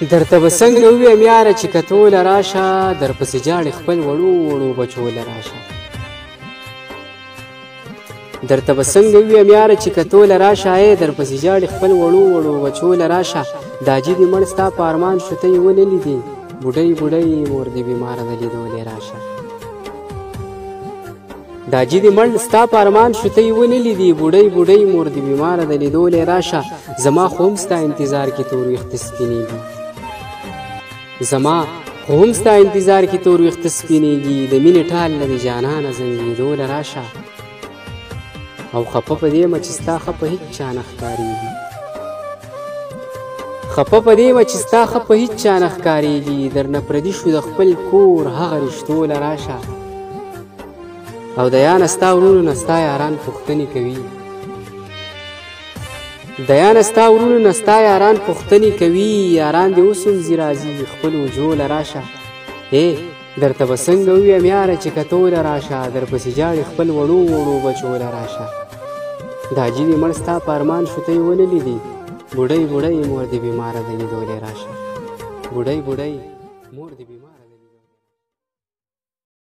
درته به څنګه ووایم یاره چې کتوله راشه درپسې جاړې خپل وړو وړو بچوله راشه درته به څنګه ووایم یاره چې کتوله راشه درپسې جاړې خپل وړو وړو بچوله راشه دا جي دې مړ ستا په ارمان شو ته یې ونه لیدې بوډۍ بوډۍ مور دې بیماره ده لیدولې راشه دا جي دې مړ ستا په ارمان شو ته یې ونه لیدې بوډۍ بوډۍ مور دې بیماره ده لیدولې راشه زما خو هم ستا انتظار کې تور ویښته سپینېږي زما خو هم ستا انتظار کې تور ویښته سپینېږي د مینې ټال نه دې جانانه زنګېدوله راشه او خفه په دې یم چې ستا ښه په هېڅ چا نه ښکارېږي خفه په دې یم چې ستا ښه په هېڅ چا نه ښکارېږي درنه پردي شو د خپل کور هغه رشتوله راشه او د یانه ستا ورونو نه ستا یاران پوښتنې کوي د یانه ستا ورونو نه ستا یاران پوښتنې کوي یاران دې اوس هم ځي راځي خپلو وجوله راشه درته به څنګه ووایم یاره چې کتوله راشه درپسې جاړې خپل وړو وړو بچوله راشه دا جي دې مړ ستا په ارمان شو ته یې ونه لیدې بوډۍ بوډۍ مور دې بیماره ده لیدولې راشه بوډۍ بوډۍ مور دې بیماره